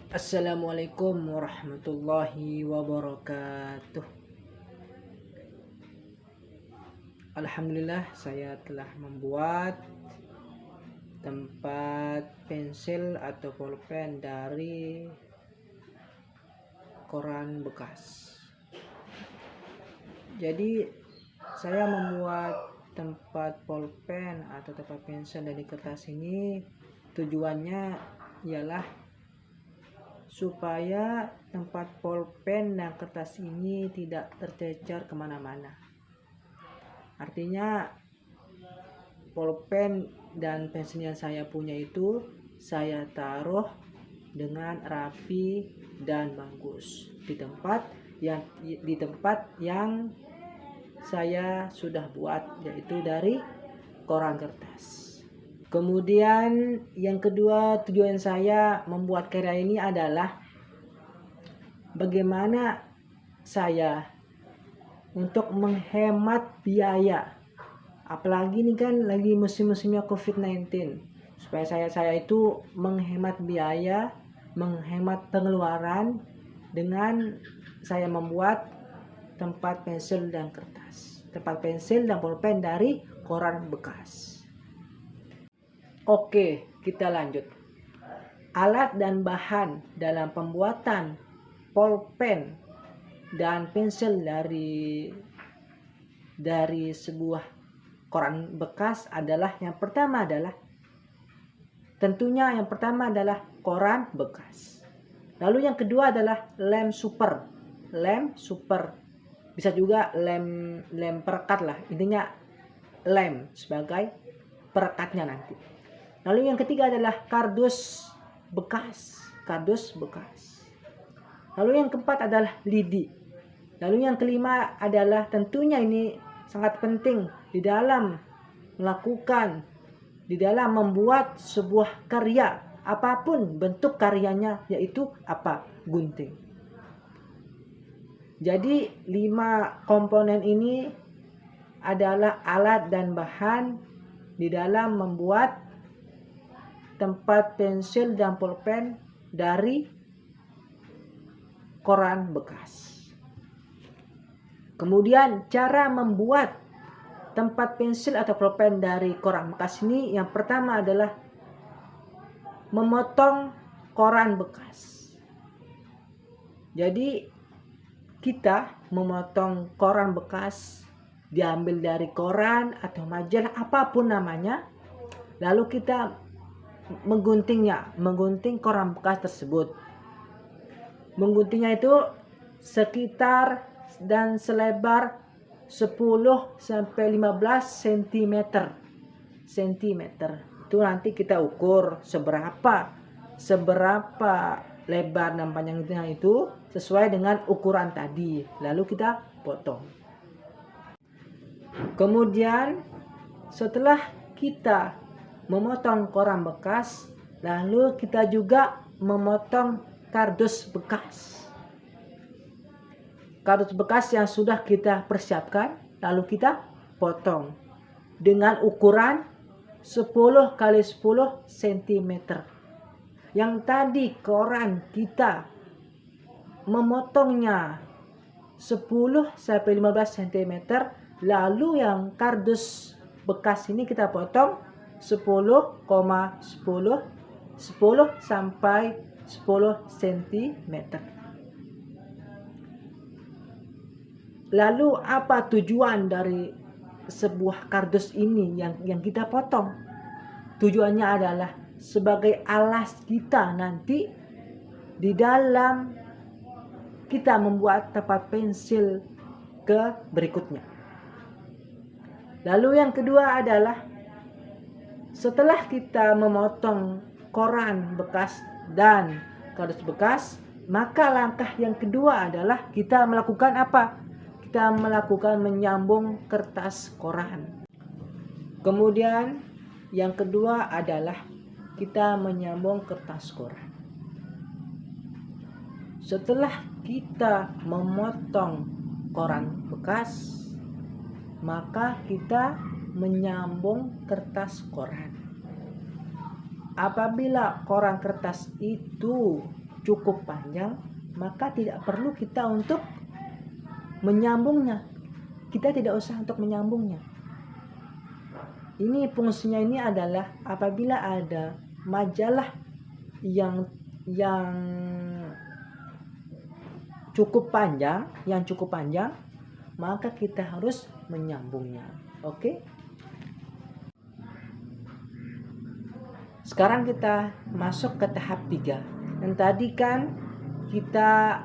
Assalamualaikum warahmatullahi wabarakatuh. Alhamdulillah, saya telah membuat tempat pensil atau pulpen dari koran bekas. Jadi saya membuat tempat pulpen atau tempat pensil dari kertas ini tujuannya ialah supaya tempat pulpen dan kertas ini tidak tercecer kemana-mana. Artinya pulpen dan pensil yang saya punya itu saya taruh dengan rapi dan bagus di tempat yang saya sudah buat, yaitu dari koran kertas. Kemudian yang kedua, tujuan saya membuat karya ini adalah bagaimana saya untuk menghemat biaya. Apalagi ini kan lagi musim-musimnya COVID-19. Supaya saya itu menghemat biaya, menghemat pengeluaran dengan saya membuat tempat pensil dan kertas. Tempat pensil dan pulpen dari koran bekas. Oke, kita lanjut. Alat dan bahan dalam pembuatan pulpen dan pensil dari sebuah koran bekas adalah yang pertama adalah koran bekas. Lalu yang kedua adalah lem super. Bisa juga lem perekat lah. Intinya lem sebagai perekatnya nanti. Lalu yang ketiga adalah kardus bekas. Lalu yang keempat adalah lidi. Lalu yang kelima adalah, tentunya ini sangat penting di dalam membuat sebuah karya, apapun bentuk karyanya, yaitu gunting. Jadi 5 komponen ini adalah alat dan bahan di dalam membuat tempat pensil dan pulpen dari koran bekas. Kemudian cara membuat tempat pensil atau pulpen dari koran bekas ini, yang pertama adalah memotong koran bekas. Jadi kita memotong koran bekas, diambil dari koran atau majalah apapun namanya, lalu kita menggunting koran bekas tersebut. Mengguntingnya itu sekitar dan selebar 10 sampai 15 cm. Itu nanti kita ukur seberapa lebar dan panjangnya itu sesuai dengan ukuran tadi. Lalu kita potong. Kemudian setelah kita memotong koran bekas, lalu kita juga memotong kardus bekas yang sudah kita persiapkan, lalu kita potong dengan ukuran 10 kali 10 cm. Yang tadi koran kita memotongnya 10 sampai 15 cm, lalu yang kardus bekas ini kita potong 10 sampai 10 cm. Lalu apa tujuan dari sebuah kardus ini yang kita potong? Tujuannya adalah sebagai alas kita nanti di dalam kita membuat tempat pensil ke berikutnya. Lalu yang kedua adalah setelah kita memotong koran bekas dan kardus bekas, maka langkah yang kedua adalah kita melakukan apa? Kita melakukan menyambung kertas koran. Kemudian yang kedua adalah kita menyambung kertas koran. Setelah kita memotong koran bekas, maka kita menyambung kertas koran. Apabila koran kertas itu cukup panjang, maka tidak perlu kita untuk menyambungnya. Kita tidak usah untuk menyambungnya. Ini fungsinya ini adalah apabila ada majalah yang cukup panjang, maka kita harus menyambungnya. Oke? Sekarang kita masuk ke tahap 3. Yang tadi kan kita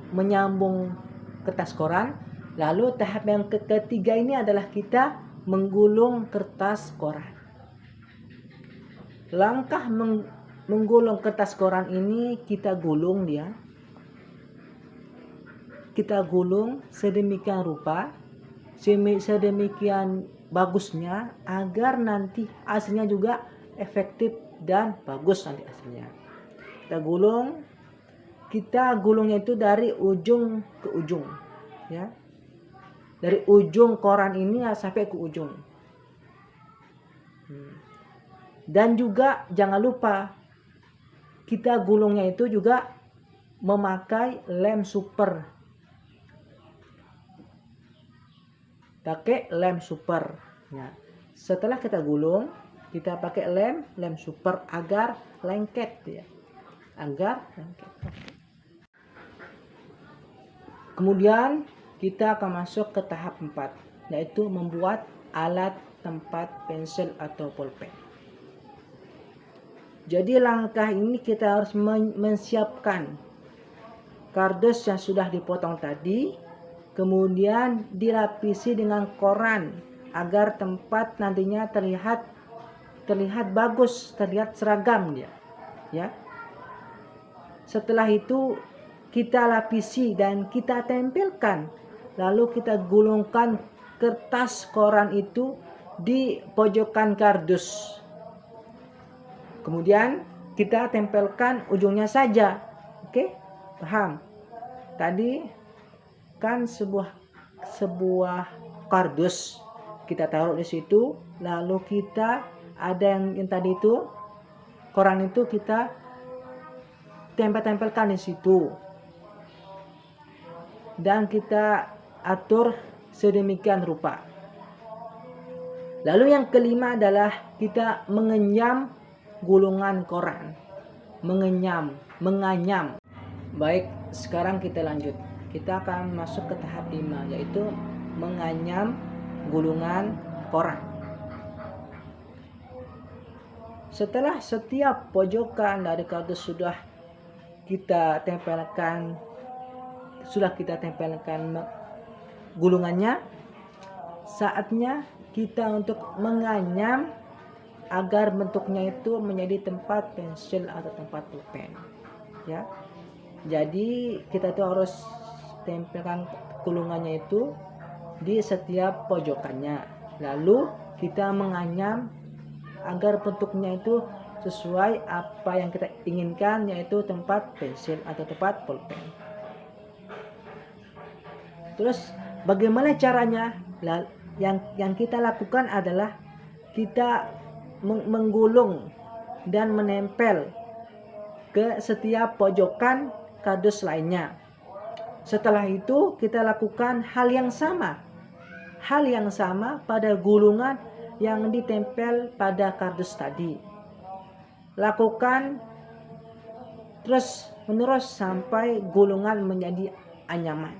menyambung kertas koran, lalu tahap yang ketiga ini adalah kita menggulung kertas koran. Langkah menggulung kertas koran ini kita gulung dia. Kita gulung sedemikian rupa, sedemikian bagusnya agar nanti hasilnya juga efektif dan bagus nanti hasilnya. Kita gulungnya itu dari ujung ke ujung, ya. Dari ujung koran ini sampai ke ujung. Dan juga jangan lupa kita gulungnya itu juga memakai lem super. Pakai lem super. Ya. Setelah kita gulung, kita pakai lem super agar lengket ya. Kemudian kita akan masuk ke tahap 4, yaitu membuat alat tempat pensil atau pulpen. Jadi langkah ini kita harus menyiapkan kardus yang sudah dipotong tadi, kemudian dilapisi dengan koran agar tempat nantinya terlihat bagus, terlihat seragam dia, ya. Setelah itu kita lapisi dan kita tempelkan, lalu kita gulungkan kertas koran itu di pojokan kardus. Kemudian kita tempelkan ujungnya saja. Oke? Paham? Tadi kan sebuah kardus kita taruh di situ, lalu kita ada yang tadi itu koran itu kita tempelkan di situ dan kita atur sedemikian rupa. Lalu yang kelima adalah kita mengenyam gulungan koran, menganyam. Baik, sekarang kita lanjut. Kita akan masuk ke tahap 5, yaitu menganyam gulungan koran. Setelah setiap pojokan dari kardus sudah kita tempelkan gulungannya, saatnya kita untuk menganyam agar bentuknya itu menjadi tempat pensil atau tempat pulpen, ya. Jadi kita tuh harus tempelkan gulungannya itu di setiap pojokannya, lalu kita menganyam agar bentuknya itu sesuai apa yang kita inginkan, yaitu tempat pensil atau tempat pulpen. Terus bagaimana caranya? Yang kita lakukan adalah kita menggulung dan menempel ke setiap pojokan kardus lainnya. Setelah itu kita lakukan hal yang sama pada gulungan yang ditempel pada kardus tadi. Lakukan terus menerus sampai gulungan menjadi anyaman.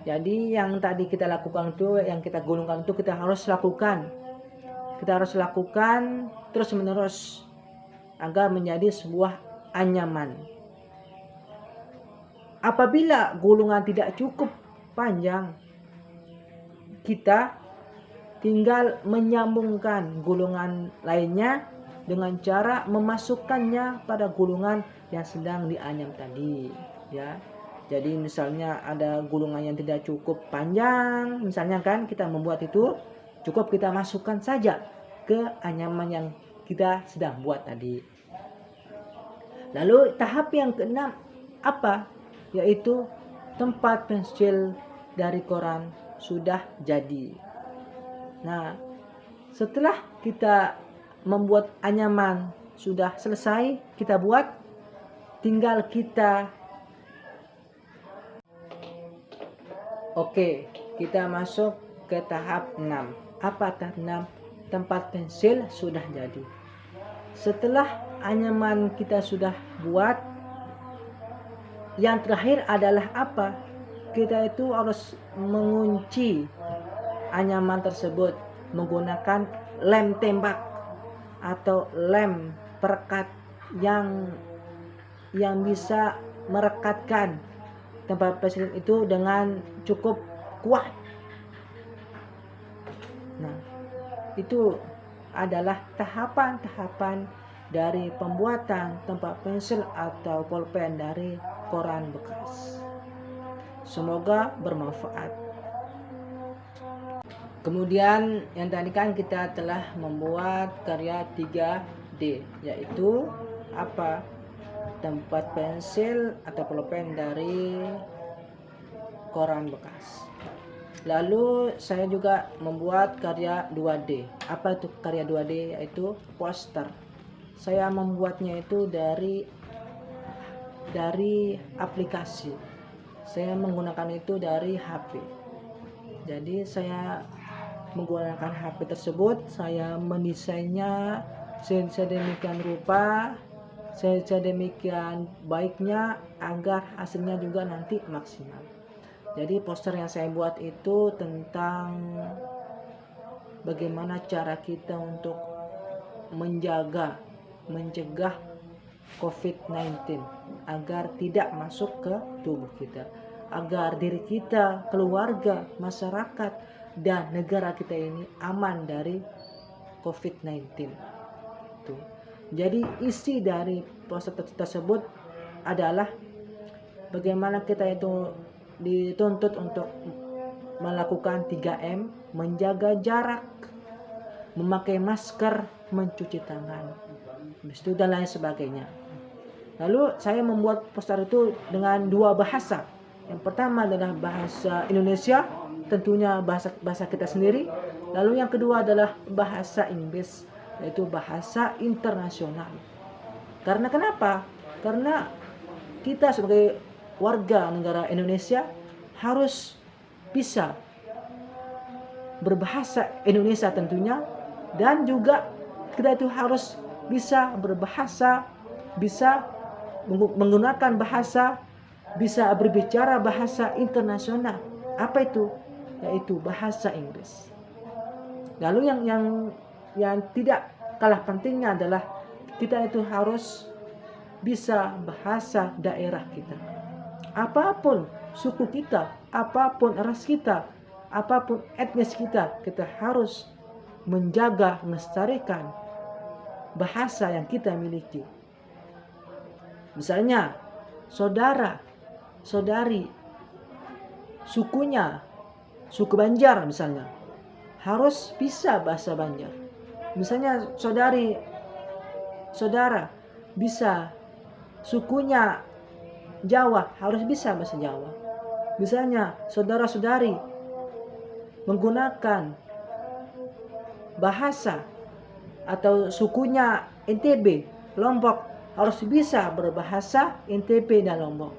Jadi yang tadi kita lakukan itu, yang kita gulungkan itu kita harus lakukan terus menerus agar menjadi sebuah anyaman. Apabila gulungan tidak cukup panjang, kita tinggal menyambungkan gulungan lainnya dengan cara memasukkannya pada gulungan yang sedang dianyam tadi, ya. Jadi misalnya ada gulungan yang tidak cukup panjang, misalnya kan kita membuat itu, cukup kita masukkan saja ke anyaman yang kita sedang buat tadi. Lalu tahap yang keenam apa? Yaitu tempat pensil dari koran sudah jadi. Nah, setelah kita membuat anyaman sudah selesai kita buat, tinggal kita. Oke, kita masuk ke tahap 6. Apa tahap 6? Tempat pensil sudah jadi. Setelah anyaman kita sudah buat, yang terakhir adalah apa? Kita itu harus mengunci anyaman tersebut menggunakan lem tembak atau lem perekat yang bisa merekatkan tempat pensil itu dengan cukup kuat. Nah, itu adalah tahapan-tahapan dari pembuatan tempat pensil atau pulpen dari koran bekas. Semoga bermanfaat. Kemudian yang tadi kan kita telah membuat karya 3D, yaitu apa? Tempat pensil atau pulpen dari koran bekas. Lalu saya juga membuat karya 2D. Apa itu karya 2D? Yaitu poster. Saya membuatnya itu dari aplikasi. Saya menggunakan itu dari HP. Jadi saya menggunakan HP tersebut, saya mendesainnya sedemikian rupa, sedemikian baiknya agar hasilnya juga nanti maksimal. Jadi poster yang saya buat itu tentang bagaimana cara kita untuk mencegah COVID-19 agar tidak masuk ke tubuh kita, agar diri kita, keluarga, masyarakat, dan negara kita ini aman dari COVID-19. Tuh. Jadi isi dari poster tersebut adalah bagaimana kita itu dituntut untuk melakukan 3M, menjaga jarak, memakai masker, mencuci tangan, itu dan lain sebagainya. Lalu saya membuat poster itu dengan 2 bahasa. Yang pertama adalah bahasa Indonesia, tentunya bahasa kita sendiri. Lalu yang kedua adalah bahasa Inggris, yaitu bahasa internasional. Karena kenapa? Karena kita sebagai warga negara Indonesia harus bisa berbahasa Indonesia tentunya, dan juga kita itu harus bisa berbahasa, bisa menggunakan bahasa, bisa berbicara bahasa internasional. Apa itu? Yaitu bahasa Inggris. Lalu yang tidak kalah pentingnya adalah kita itu harus bisa bahasa daerah kita. Apapun suku kita, apapun ras kita, apapun etnis kita, kita harus menjaga, melestarikan bahasa yang kita miliki. Misalnya, saudara, saudari, sukunya, suku Banjar misalnya, harus bisa bahasa Banjar. Misalnya saudari, saudara, bisa sukunya Jawa, harus bisa bahasa Jawa. Misalnya saudara-saudari menggunakan bahasa atau sukunya NTB, Lombok, harus bisa berbahasa NTB dan Lombok.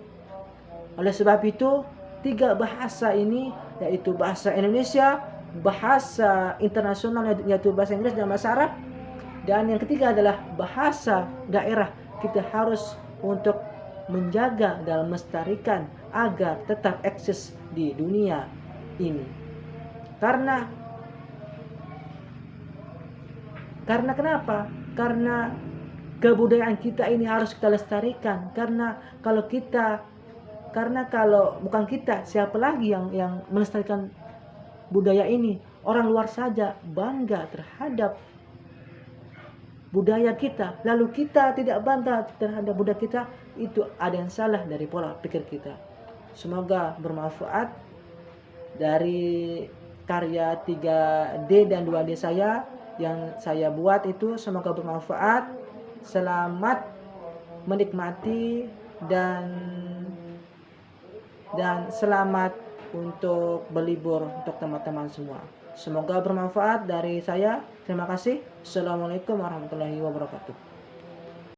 Oleh sebab itu, 3 bahasa ini, yaitu bahasa Indonesia, bahasa internasional yaitu bahasa Inggris dan bahasa Arab, dan yang ketiga adalah bahasa daerah. Kita harus untuk menjaga dan melestarikan agar tetap eksis di dunia ini. Karena kenapa? Karena kebudayaan kita ini harus kita lestarikan. Karena kalau bukan kita, siapa lagi yang melestarikan budaya ini? Orang luar saja bangga terhadap budaya kita, lalu kita tidak bangga terhadap budaya kita, itu ada yang salah dari pola pikir kita. Semoga bermanfaat dari karya 3D dan 2D saya yang saya buat itu, semoga bermanfaat. Selamat menikmati dan selamat untuk berlibur untuk teman-teman semua. Semoga bermanfaat dari saya. Terima kasih. Assalamualaikum warahmatullahi wabarakatuh.